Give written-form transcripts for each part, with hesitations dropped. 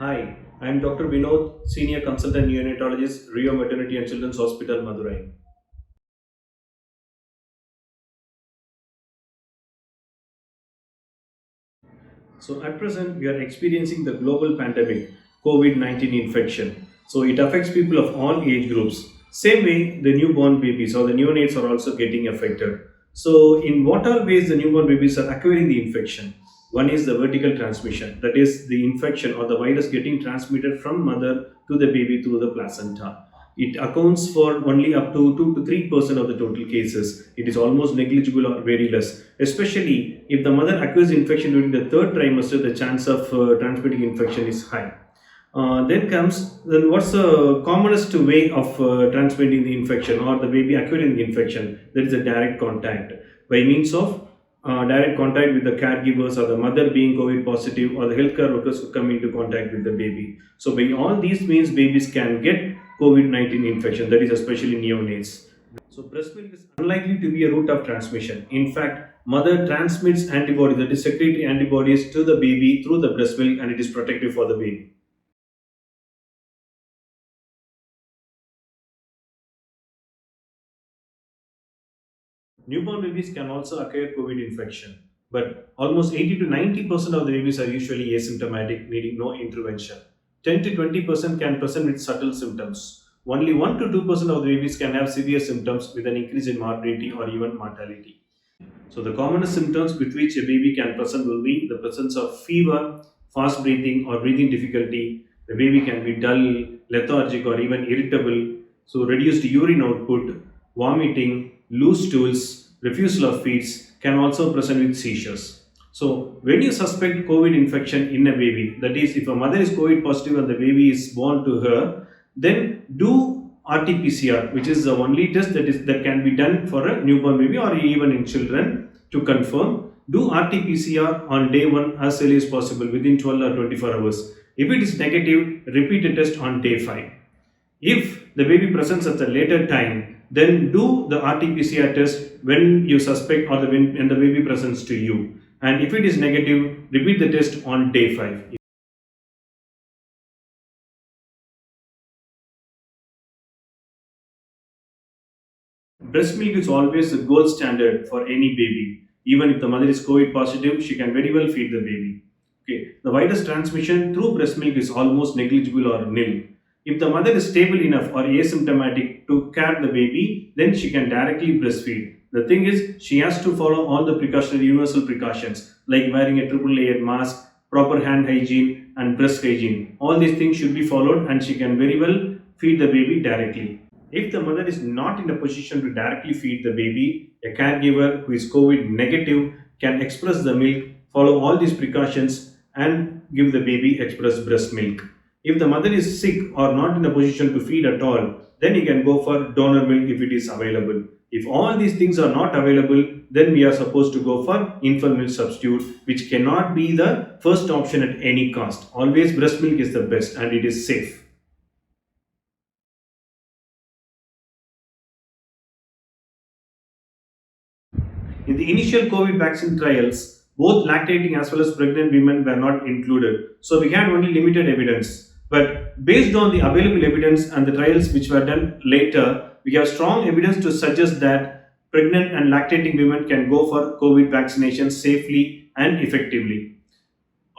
Hi, I am Dr. Vinod, Senior Consultant Neonatologist, Rio Maternity and Children's Hospital, Madurai. So, at present, we are experiencing the global pandemic, COVID 19 infection. So, it affects people of all age groups. Same way, the newborn babies or the neonates are also getting affected. So, in what all ways the newborn babies are acquiring the infection? One is the vertical transmission, that is, the infection or the virus getting transmitted from mother to the baby through the placenta. It accounts for only up to 2 to 3% of the total cases. It is almost negligible or very less. Especially if the mother acquires infection during the third trimester, the chance of transmitting infection is high. Then what's the commonest way of transmitting the infection or the baby acquiring the infection? That is a direct contact by means of direct contact with the caregivers or the mother being COVID positive or the healthcare workers who come into contact with the baby. So by all these means, babies can get COVID 19 infection. That is especially neonates. So breast milk is unlikely to be a route of transmission. In fact, mother transmits antibodies, that is secretory antibodies to the baby through the breast milk, and it is protective for the baby. Newborn babies can also acquire COVID infection, but almost 80 to 90% of the babies are usually asymptomatic, needing no intervention. 10 to 20% can present with subtle symptoms. Only 1 to 2% of the babies can have severe symptoms with an increase in morbidity or even mortality. So, the commonest symptoms with which a baby can present will be the presence of fever, fast breathing, or breathing difficulty. The baby can be dull, lethargic, or even irritable. So, reduced urine output, vomiting, loose stools, refusal of feeds can also present with seizures. So, when you suspect COVID infection in a baby, that is, if a mother is COVID positive and the baby is born to her, then do RT-PCR, which is the only test that can be done for a newborn baby or even in children to confirm. Do RT-PCR on day one as early as possible within 12 or 24 hours. If it is negative, repeat the test on day 5. If the baby presents at a later time, then do the RT-PCR test when you suspect or when the baby presents to you. And if it is negative, repeat the test on day 5. Breast milk is always the gold standard for any baby. Even if the mother is COVID positive, she can very well feed the baby. Okay, the virus transmission through breast milk is almost negligible or nil. If the mother is stable enough or asymptomatic to carry the baby, then she can directly breastfeed. The thing is, she has to follow all the precautionary universal precautions like wearing a triple layered mask, proper hand hygiene, and breast hygiene. All these things should be followed, and she can very well feed the baby directly. If the mother is not in a position to directly feed the baby, a caregiver who is COVID negative can express the milk, follow all these precautions, and give the baby express breast milk. If the mother is sick or not in a position to feed at all, then you can go for donor milk if it is available. If all these things are not available, then we are supposed to go for infant milk substitute, which cannot be the first option at any cost. Always breast milk is the best and it is safe. In the initial COVID vaccine trials, both lactating as well as pregnant women were not included. So we had only limited evidence. But based on the available evidence and the trials which were done later, we have strong evidence to suggest that pregnant and lactating women can go for COVID vaccination safely and effectively.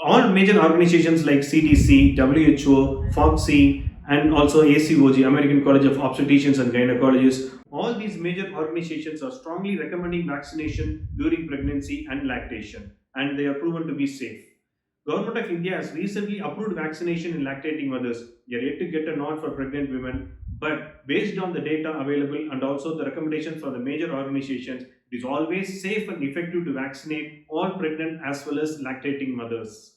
All major organizations like CDC, WHO, FOXI, and also ACOG, American College of Obstetricians and Gynecologists, all these major organizations are strongly recommending vaccination during pregnancy and lactation, and they are proven to be safe. Government of India has recently approved vaccination in lactating mothers. We are yet to get a nod for pregnant women, but based on the data available and also the recommendations from the major organizations, it is always safe and effective to vaccinate all pregnant as well as lactating mothers.